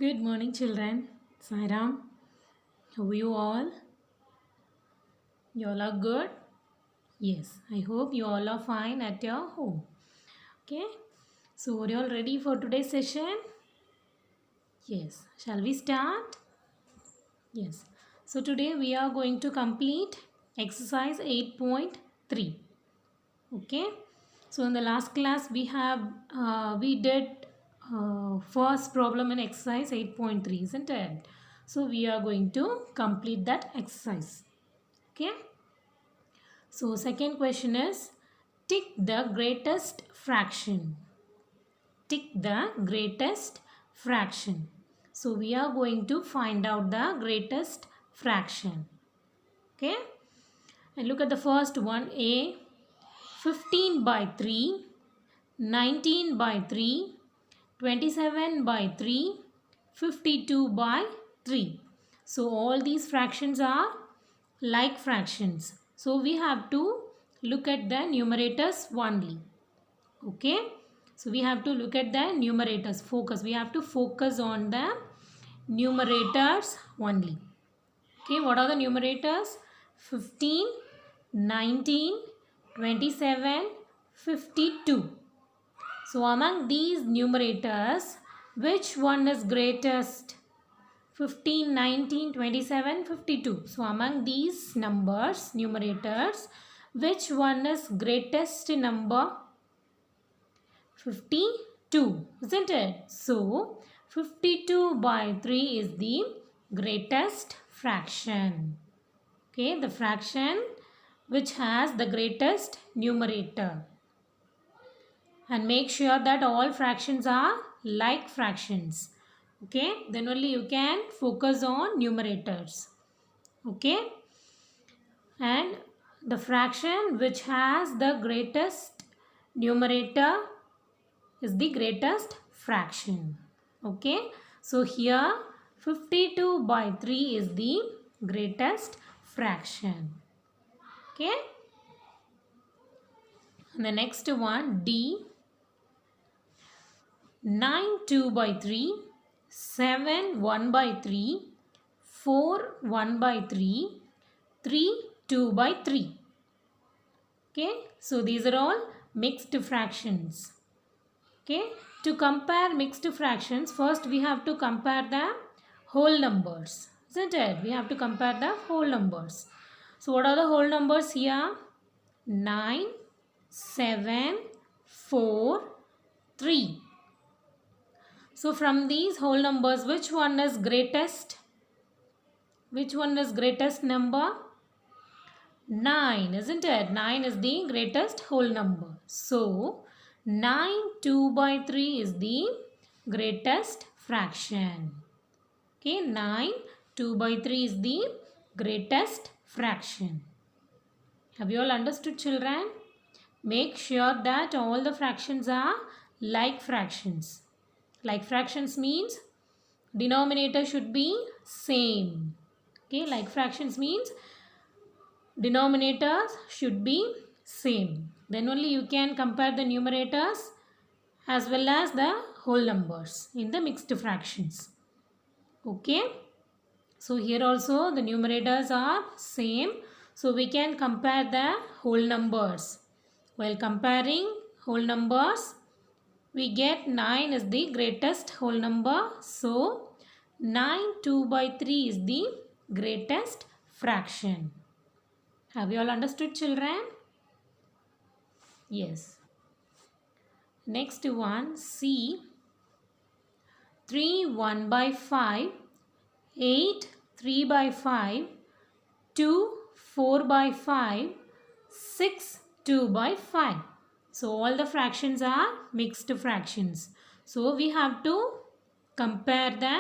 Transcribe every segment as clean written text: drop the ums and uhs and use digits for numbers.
Good morning, children. Sairam, how are you all? You all are good? Yes, I hope you all are fine at your home. Okay, so are you all ready for today's session? Yes, shall we start? Yes, so today we are going to complete exercise 8.3. Okay, so in the last class we did first problem in exercise 8.3, isn't it? So we are going to complete that exercise. Okay, so second question is tick the greatest fraction. Tick the greatest fraction. So we are going to find out the greatest fraction. Okay, and look at the first one. A, 15 by 3, 19 by 3, 27 by 3, 52 by 3. So all these fractions are like fractions. So we have to look at the numerators only. Okay. So we have to look at the numerators. Focus. We have to focus on the numerators only. Okay. What are the numerators? 15, 19, 27, 52. So among these numerators, which one is greatest? 15, 19, 27, 52. So among these numbers, numerators, which one is greatest number? 52, isn't it? So 52 by 3 is the greatest fraction. Okay, the fraction which has the greatest numerator. And make sure that all fractions are like fractions. Okay, then only you can focus on numerators. Okay, and the fraction which has the greatest numerator is the greatest fraction. Okay, so here 52 by 3 is the greatest fraction. Okay, and the next one, D, 9 2 by 3, 7 1 by 3, 4 1 by 3, 3 2 by 3. Okay, so these are all mixed fractions. Okay, to compare mixed fractions, first we have to compare the whole numbers, isn't it? We have to compare the whole numbers. So what are the whole numbers here? 9, 7, 4, 3. So from these whole numbers, which one is greatest? Which one is greatest number? 9, isn't it? 9 is the greatest whole number. So 9 2 by 3 is the greatest fraction. Okay, 9 2 by 3 is the greatest fraction. Have you all understood, children? Make sure that all the fractions are like fractions. Like fractions means denominator should be same. Okay, like fractions means denominators should be same. Then only you can compare the numerators as well as the whole numbers in the mixed fractions. Okay, so here also the numerators are same, so we can compare the whole numbers. While comparing whole numbers, we get 9 is the greatest whole number. So 9 2 by 3 is the greatest fraction. Have you all understood, children? Yes. Next one, C, 3 1 by 5, 8 3 by 5, 2 4 by 5, 6 2 by 5. So all the fractions are mixed fractions. So we have to compare the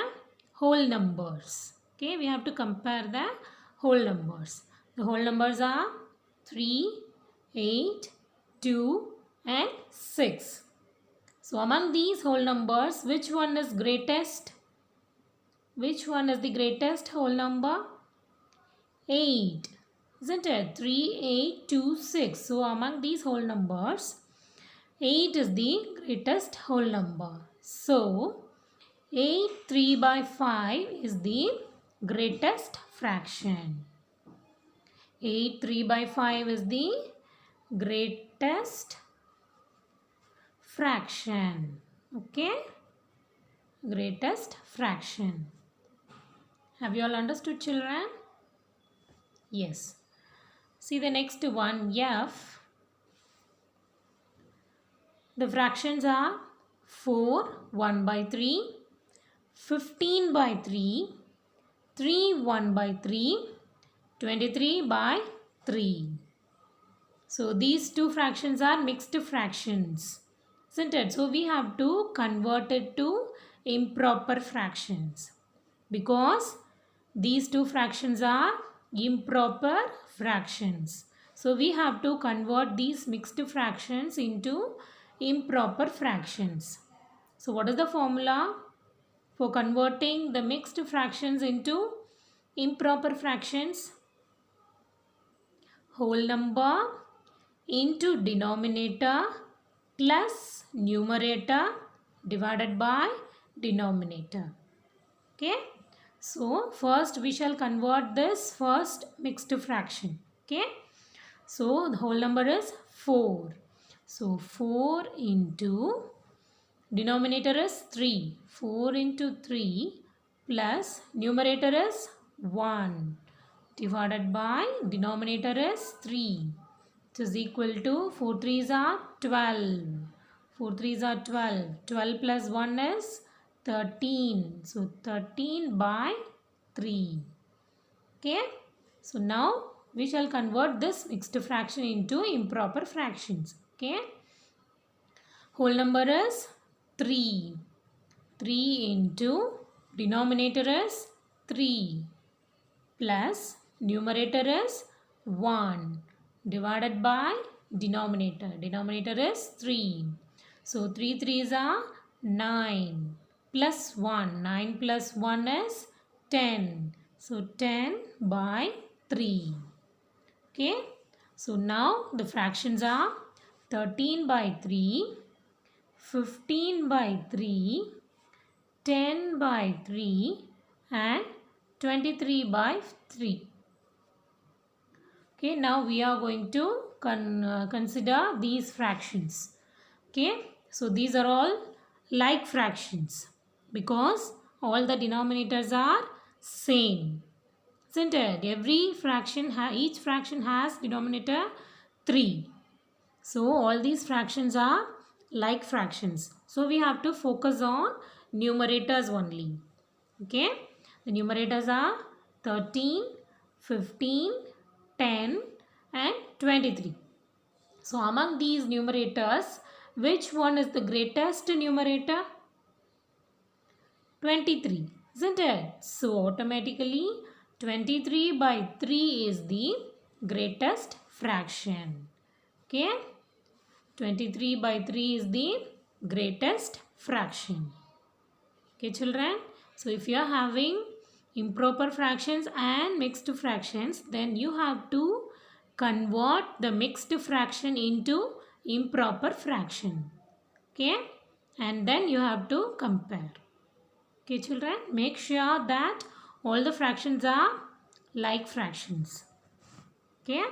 whole numbers. Okay, we have to compare the whole numbers. The whole numbers are 3, 8, 2 and 6. So among these whole numbers, which one is greatest? Which one is the greatest whole number? 8. Isn't it? 3, 8, 2, 6. So among these whole numbers, 8 is the greatest whole number. So 8 3 by 5 is the greatest fraction. 8 3 by 5 is the greatest fraction. Okay? Greatest fraction. Have you all understood, children? Yes. See the next one, F. The fractions are 4 1 by 3, 15 by 3, 3 1 by 3, 23 by 3. So these two fractions are mixed fractions, isn't it? So we have to convert it to improper fractions because these two fractions are improper fractions. So we have to convert these mixed fractions into improper fractions. So what is the formula for converting the mixed fractions into improper fractions? Whole number into denominator plus numerator divided by denominator. Okay. So first we shall convert this first mixed fraction. Okay. So the whole number is 4. So 4 into denominator is 3. 4 into 3 plus numerator is 1 divided by denominator is 3. It is equal to 4 3s are 12. 4 3s are 12. 12 plus 1 is 13. So 13 by 3. Okay. So now we shall convert this mixed fraction into improper fractions. Okay. Whole number is 3. 3 into denominator is 3 plus numerator is 1 divided by denominator. Denominator is 3. So 3 3s are 9 plus 1. 9 plus 1 is 10. So 10 by 3. Okay. So now the fractions are 13 by 3, 15 by 3, 10 by 3 and 23 by 3. Okay, now we are going to consider these fractions. Okay, so these are all like fractions because all the denominators are same. Isn't it? Every fraction, each fraction has denominator 3. So all these fractions are like fractions. So we have to focus on numerators only. Okay. The numerators are 13, 15, 10 and 23. So among these numerators, which one is the greatest numerator? 23, isn't it? So automatically 23 by 3 is the greatest fraction. Okay. 23 by 3 is the greatest fraction. Okay, children. So if you are having improper fractions and mixed fractions, then you have to convert the mixed fraction into improper fraction. Okay. And then you have to compare. Okay, children. Make sure that all the fractions are like fractions. Okay.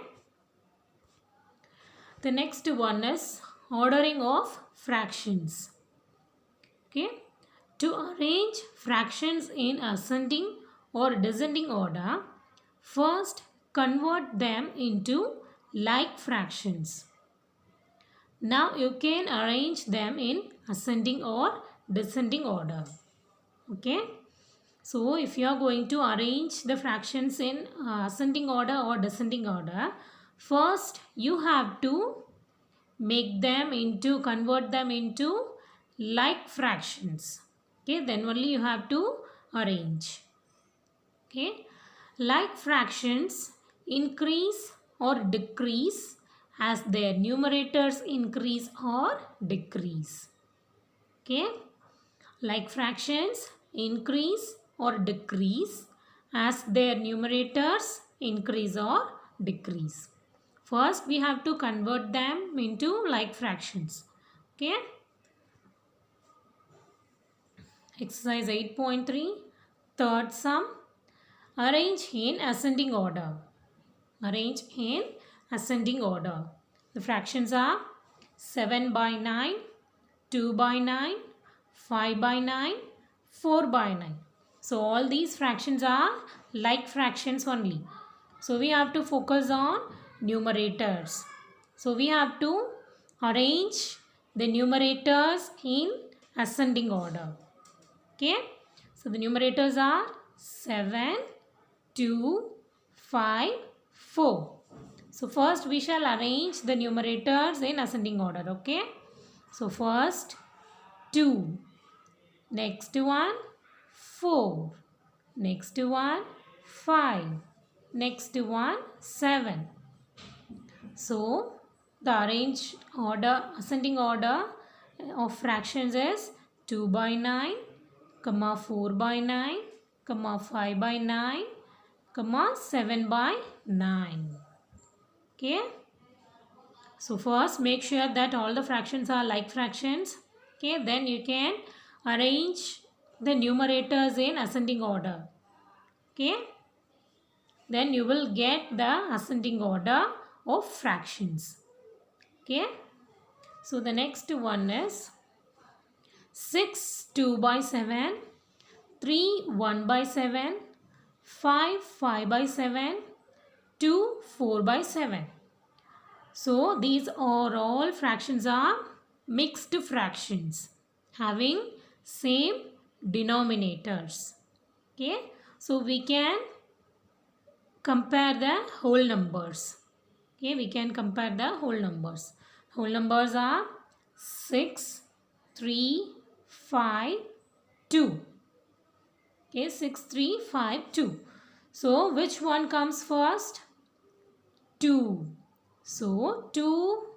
The next one is ordering of fractions. Okay. To arrange fractions in ascending or descending order, first convert them into like fractions. Now you can arrange them in ascending or descending order. Okay. So if you are going to arrange the fractions in ascending order or descending order, first you have to convert them into like fractions. Okay, then only you have to arrange. Okay, like fractions increase or decrease as their numerators increase or decrease. Okay, like fractions increase or decrease as their numerators increase or decrease. First, we have to convert them into like fractions. Okay. Exercise 8.3, third sum. Arrange in ascending order. Arrange in ascending order. The fractions are 7 by 9, 2 by 9, 5 by 9, 4 by 9. So all these fractions are like fractions only. So we have to focus on numerators. So we have to arrange the numerators in ascending order. Okay. So the numerators are 7, 2, 5, 4. So first we shall arrange the numerators in ascending order. Okay. So first 2. Next one 4. Next one 5. Next one 7. So the arranged order, ascending order of fractions is 2 by 9, comma 4 by 9, comma 5 by 9, comma 7 by 9. Okay. So first make sure that all the fractions are like fractions. Okay. Then you can arrange the numerators in ascending order. Okay. Then you will get the ascending order of fractions. Okay. So the next one is 6 2 by 7, 3 1 by 7, 5 5 by 7, 2 4 by 7. So these are all fractions are mixed fractions having same denominators. Okay. So we can compare the whole numbers. Okay. We can compare the whole numbers. Whole numbers are 6, 3, 5, 2. Okay, 6, 3, 5, 2. So, which one comes first? 2. So, 2,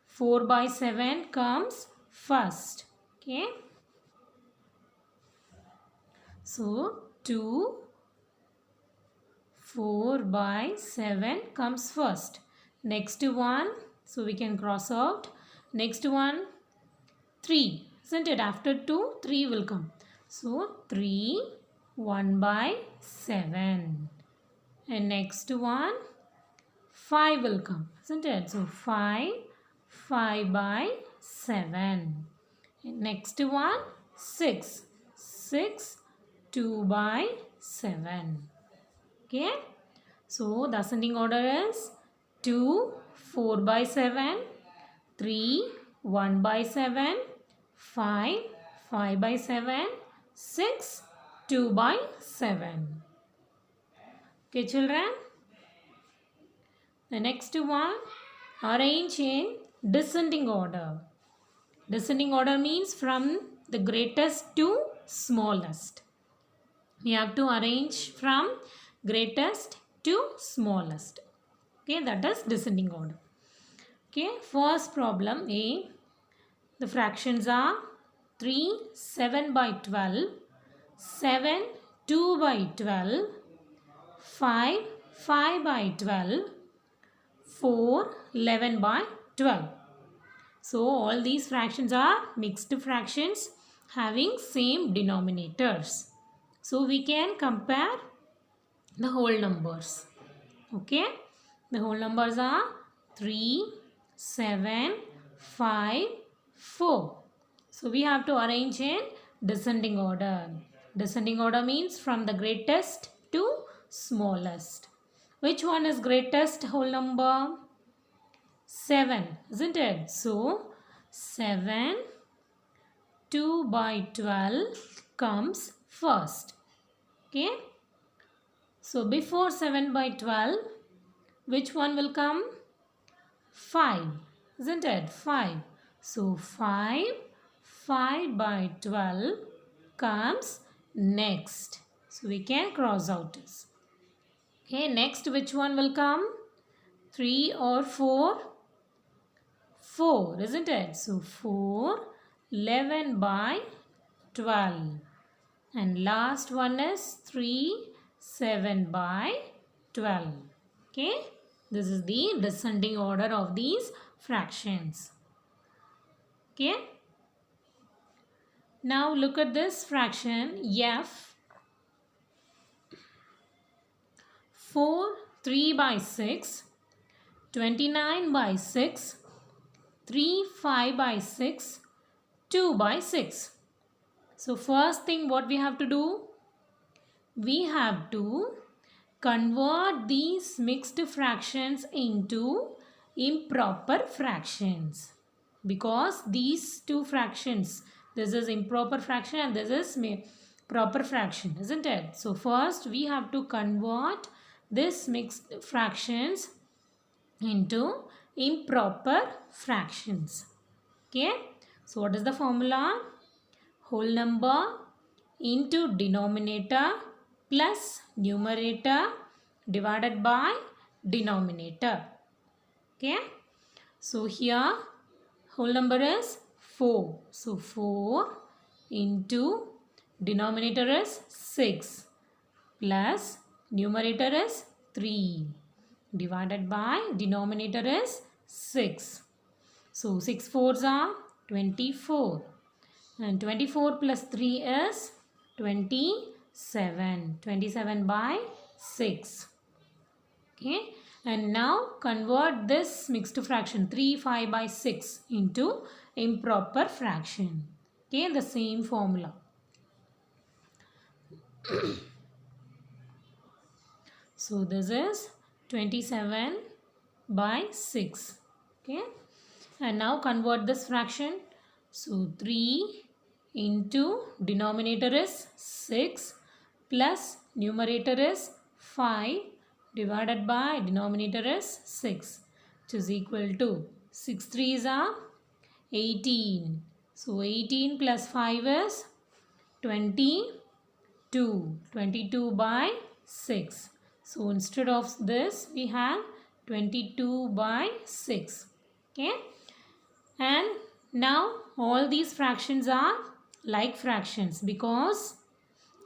4 by 7 comes first. Okay. So, 2, 4 by 7 comes first. Next one, so we can cross out. Next one, 3. Isn't it? After 2, 3 will come. So, 3, 1 by 7. And next one, 5 will come. Isn't it? So, 5, 5 by 7. And next one, 6. 6, 2 by 7. Okay. So, the ascending order is 2, 4 by 7, 3, 1 by 7, 5, 5 by 7, 6, 2 by 7. Okay, children. The next one, arrange in descending order. Descending order means from the greatest to smallest. We have to arrange from greatest to smallest. Okay, that is descending order. Okay, first problem A. The fractions are 3, 7 by 12, 7, 2 by 12, 5, 5 by 12, 4, 11 by 12. So, all these fractions are mixed fractions having same denominators. So, we can compare the whole numbers. Okay. The whole numbers are 3, 7, 5, 4. So, we have to arrange in descending order. Descending order means from the greatest to smallest. Which one is greatest whole number? 7, isn't it? So, 7, 2 by 12 comes first. Okay. So, before 7 by 12, which one will come? 5, isn't it? 5. So, 5, 5 by 12 comes next. So, we can cross out this. Okay, next which one will come? 3 or 4? 4, isn't it? So, 4, 11 by 12. And last one is 3, 7 by 12. Okay, this is the descending order of these fractions. Okay. Now look at this fraction f. 4 3 by 6, 29 by 6, 3 5 by 6, 2 by 6. So first thing what we have to do? We have to convert these mixed fractions into improper fractions. Because these two fractions, this is improper fraction and this is proper fraction, isn't it? So first we have to convert this mixed fractions into improper fractions. Okay, so what is the formula? Whole number into denominator plus numerator divided by denominator. Okay, so here whole number is 4. So 4 into denominator is 6 plus numerator is 3 divided by denominator is 6. So 6 fours are 24 and 24 plus 3 is 27. 27 by 6. Okay, and now convert this mixed fraction 3 5 by 6 into improper fraction. Okay, the same formula. So this is 27 by 6. Okay, and now convert this fraction. So 3 into denominator is 6 plus numerator is 5 divided by denominator is 6, which is equal to 6 3s are 18. So 18 plus 5 is 22. 22 by 6. So instead of this we have 22 by 6. Okay, and now all these fractions are like fractions because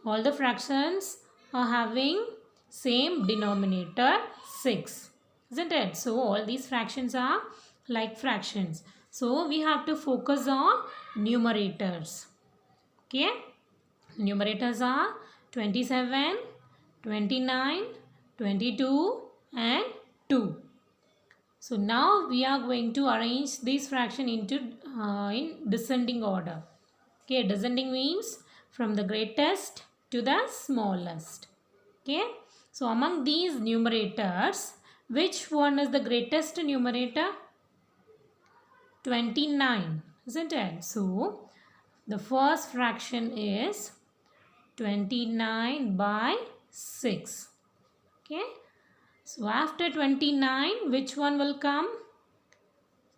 all the fractions are having same denominator 6, isn't it? So all these fractions are like fractions. So we have to focus on numerators. Okay, numerators are 27, 29, 22 and 2. So now we are going to arrange this fraction into in descending order. Okay, descending means from the greatest to the smallest. Okay, so among these numerators, which one is the greatest numerator? 29, isn't it? So the first fraction is 29 by 6. Okay, so after 29, which one will come?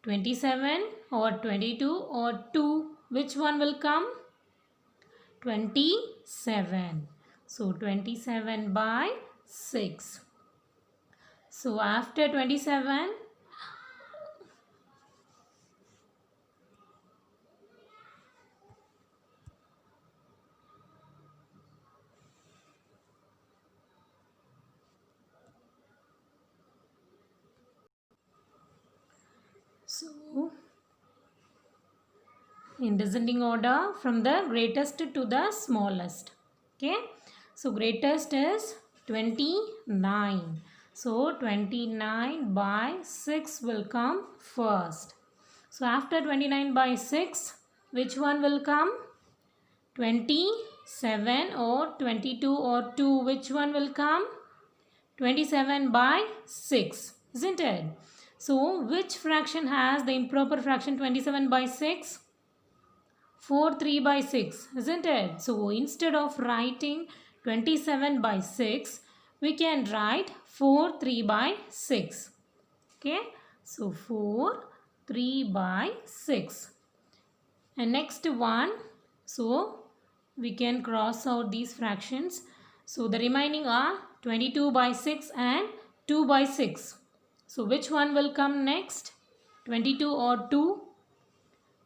27 or 22 or 2? Which one will come? 27. So 27 by 6. So after 27, so in descending order from the greatest to the smallest. Okay, so greatest is 29. So 29 by 6 will come first. So after 29 by 6, which one will come? 27 or 22 or 2, which one will come? 27 by 6, isn't it? So which fraction has the improper fraction 27 by 6? 4 3 by 6, isn't it? So instead of writing 27 by 6, we can write 4 3 by 6. Okay, so 4 3 by 6. And next one, so we can cross out these fractions. So the remaining are 22 by 6 and 2 by 6. So which one will come next? 22 or 2?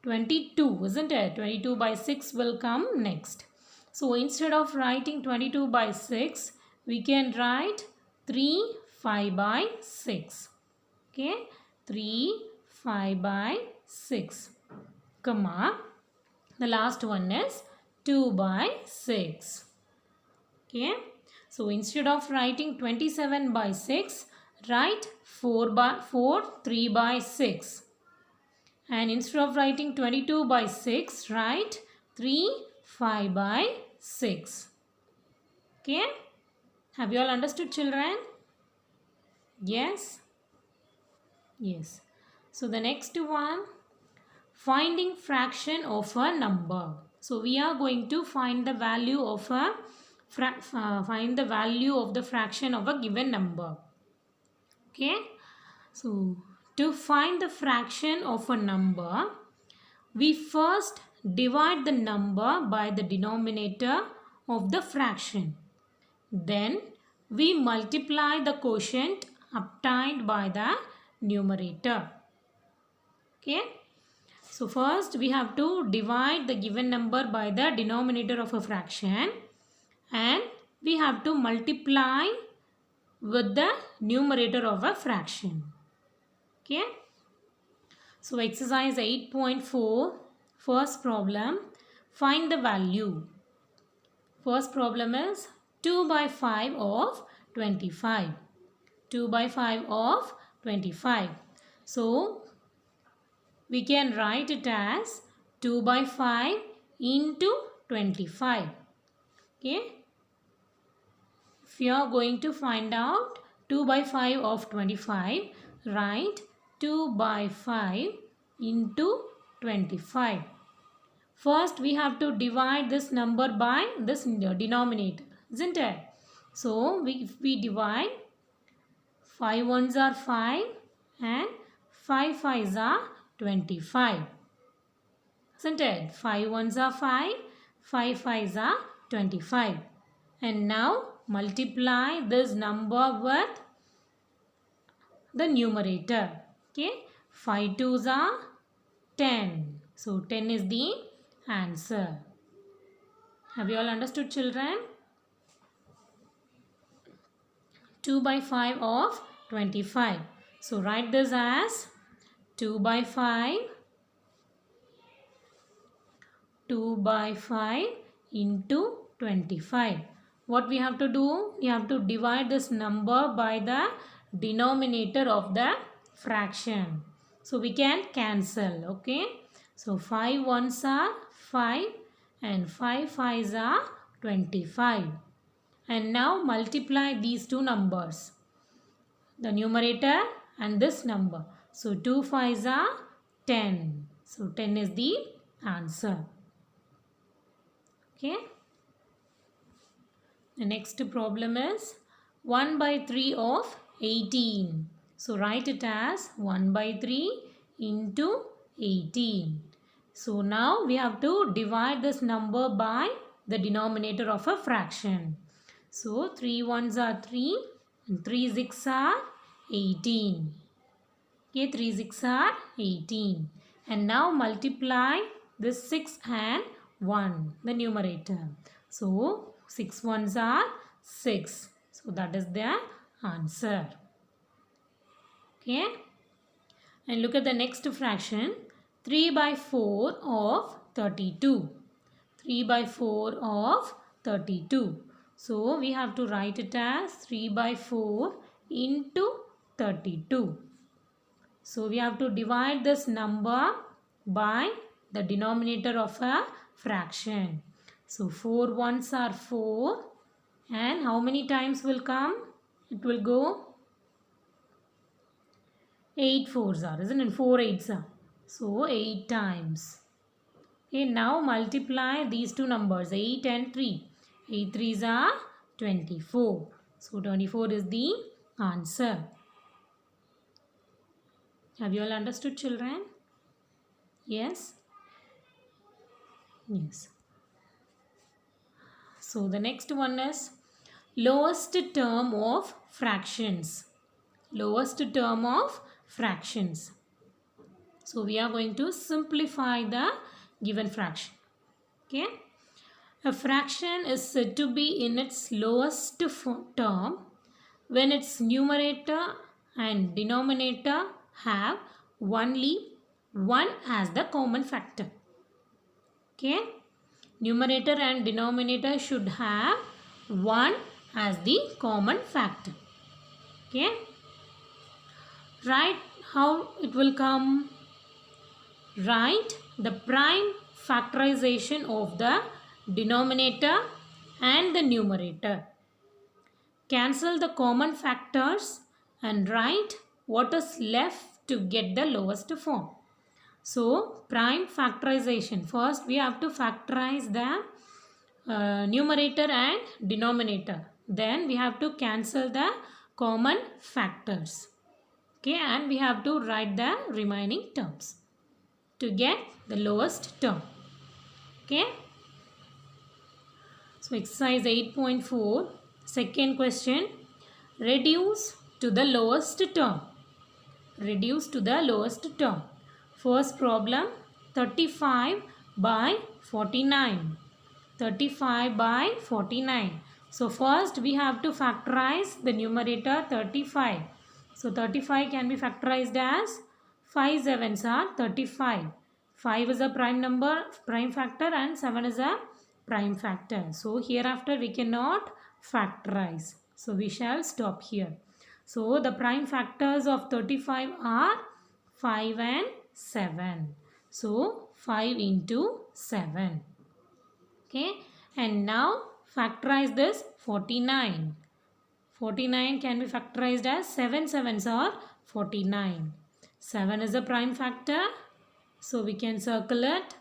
22, isn't it? 22 by 6 will come next. So instead of writing 22 by 6, we can write 3 5 by 6. Okay, 3 5 by 6, comma. The last one is 2 by 6. Okay. So instead of writing 27 by 6, write 3 by 6. And instead of writing 22 by 6, write 5 by 6. Okay. Have you all understood, children? Yes? Yes. So the next one, finding fraction of a number. So we are going to find the value of the fraction of a given number. Okay. So to find the fraction of a number, we first divide the number by the denominator of the fraction. Then we multiply the quotient obtained by the numerator. Okay. So first we have to divide the given number by the denominator of a fraction, and we have to multiply with the numerator of a fraction. Okay. So exercise 8.4, first problem, find the value. First problem is 2 by 5 of 25. 2 by 5 of 25. So we can write it as 2 by 5 into 25. Okay. If you are going to find out 2 by 5 of 25, write 2 by 5 into 25. First we have to divide this number by this denominator, isn't it? So if we divide, 5 ones are 5 and 5 fives are 25. Isn't it? 5 ones are 5, 5 fives are 25. And now multiply this number with the numerator. Okay. 5 twos are 10. So 10 is the answer. Have you all understood, children? 2 by 5 of 25. So write this as 2 by 5 into 25. What we have to do? We have to divide this number by the denominator of the fraction. So we can cancel. Okay. So 5 ones are 5 and 5 fives are 25. And now multiply these two numbers, the numerator and this number. So 2 fives are 10. So 10 is the answer. Okay. The next problem is 1 by 3 of 18. So write it as 1 by 3 into 18. So now we have to divide this number by the denominator of a fraction. So 3 ones are 3 and 3 six are 18. Okay, 3 6 are 18. And now multiply this 6 and 1, the numerator. So 6 ones are 6. So that is the answer. Okay. And look at the next fraction. 3 by 4 of 32. 3 by 4 of 32. So we have to write it as 3 by 4 into 32. So we have to divide this number by the denominator of a fraction. So 4 ones are 4 and how many times will come? It will go 8 fours are, isn't it? 4 eights are. So 8 times. Okay, now multiply these two numbers, 8 and 3. 8 threes are 24. So 24 is the answer. Have you all understood, children? Yes? Yes. So the next one is lowest term of fractions. Lowest term of fractions. So we are going to simplify the given fraction. Okay. A fraction is said to be in its lowest term when its numerator and denominator have only 1 as the common factor. Okay. Numerator and denominator should have 1 as the common factor. Okay. Write how it will come. Write the prime factorization of the denominator and the numerator. Cancel the common factors and write what is left to get the lowest form. So, prime factorization. First, we have to factorize the numerator and denominator. Then, we have to cancel the common factors. Okay, and we have to write the remaining terms to get the lowest term. Okay. So, exercise 8.4, second question. Reduce to the lowest term. Reduce to the lowest term. First problem, 35 by 49. 35 by 49. So, first we have to factorize the numerator 35. So, 35 can be factorized as 5 sevens are 35. 5 is a prime number, prime factor, and 7 is a prime factor. So, hereafter we cannot factorize. So, we shall stop here. So, the prime factors of 35 are 5 and 7. So, 5 into 7. Okay. And now, factorize this 49. 49 can be factorized as 7 sevens or 49. 7 is a prime factor. So, we can circle it.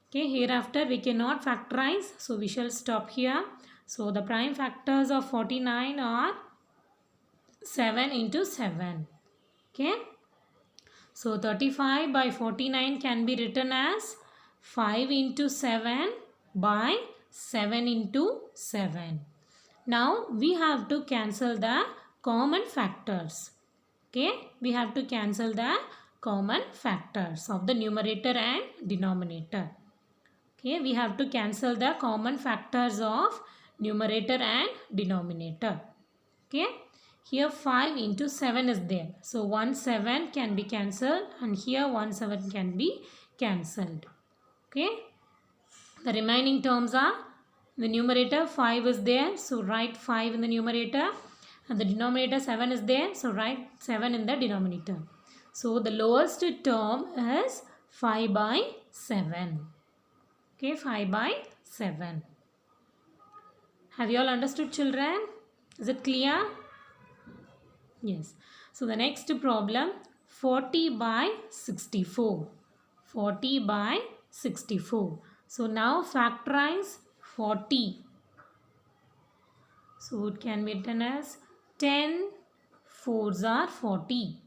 Okay. Hereafter, we cannot factorize. So, we shall stop here. So, the prime factors of 49 are 7 into 7. Okay. So, 35 by 49 can be written as 5 into 7 by 7 into 7. Now, we have to cancel the common factors. Okay. We have to cancel the common factors of the numerator and denominator. Okay. We have to cancel the common factors of numerator and denominator. Okay. Here 5 into 7 is there. So 1 7 can be cancelled and here 1 7 can be cancelled. Okay. The remaining terms are the numerator 5 is there. So write 5 in the numerator and the denominator 7 is there. So write 7 in the denominator. So the lowest term is 5 by 7. Okay. 5 by 7. Have you all understood, children? Is it clear? Yes. So, the next problem, 40 by 64. 40 by 64. So, now factorize 40. So, it can be written as 10 4s are 40.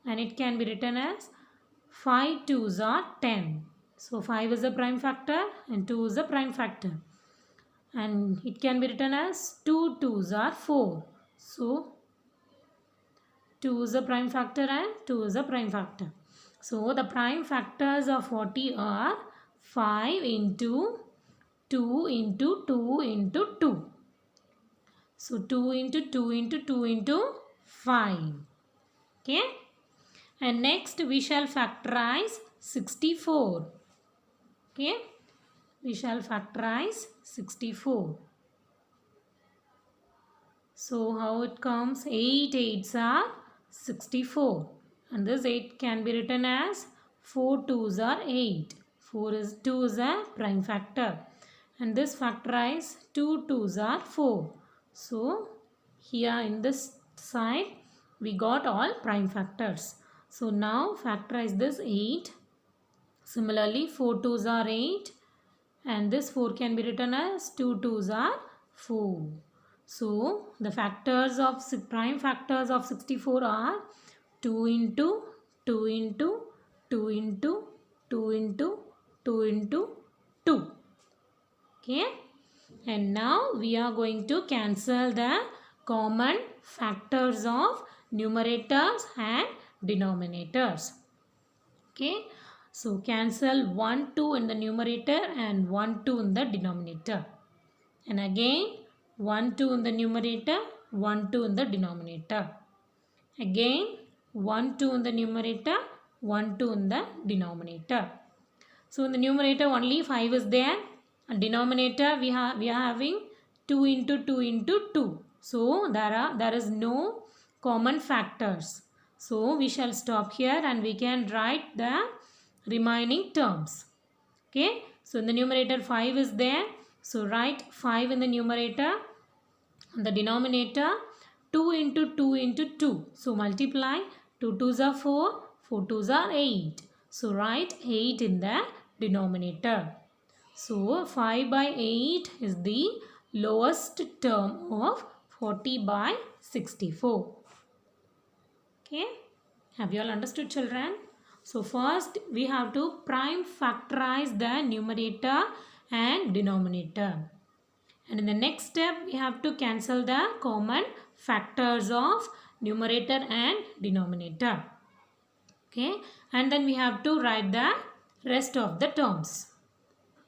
And it can be written as 5 2s are 10. So, 5 is a prime factor and 2 is a prime factor. And it can be written as 2 2s are 4. So, 2 is a prime factor and 2 is a prime factor. So, the prime factors of 40 are 5 into 2 into 2 into 2. So, 2 into 2 into 2 into 5. Okay. And next we shall factorize 64. Okay. We shall factorize 64. So, how it comes? 8 8s are 64. And this 8 can be written as 4 2s are 8. 2 is a prime factor. And this factorize 2 2s are 4. So, here in this side, we got all prime factors. So, now factorize this 8. Similarly, 4 2s are 8. And this 4 can be written as 2 2s are 4. So, the factors of prime factors of 64 are 2 into 2 into 2 into 2 into 2 into 2. Okay. And now we are going to cancel the common factors of numerators and denominators. Okay. So, cancel 1 2 in the numerator and 1 2 in the denominator. And again 1 2 in the numerator, 1 2 in the denominator. Again 1 2 in the numerator, 1 2 in the denominator. So in the numerator only 5 is there, and denominator we are having 2 into 2 into 2. So there is no common factors. So we shall stop here and we can write the remaining terms. Okay, so in the numerator 5 is there. So write 5 in the numerator. On the denominator 2 into 2 into 2. So multiply 2 2s are 4, 4 2s are 8. So write 8 in the denominator. So 5 by 8 is the lowest term of 40 by 64. Okay, have you all understood, children? So first we have to prime factorize the numerator and denominator. And in the next step, we have to cancel the common factors of numerator and denominator. Okay, and then we have to write the rest of the terms.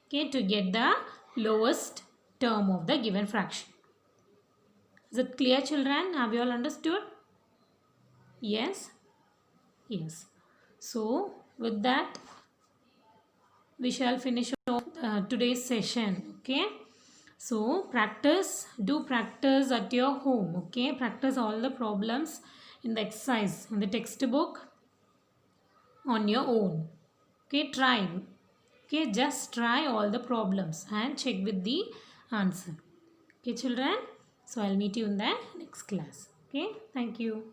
Okay, to get the lowest term of the given fraction. Is it clear, children? Have you all understood? Yes? Yes. So, with that, we shall finish off today's session. Okay. So do practice at your home. Okay, practice all the problems in the exercise in the textbook on your own. Okay, try. Okay, just try all the problems and check with the answer. Okay, children. So I'll meet you in the next class. Okay, thank you.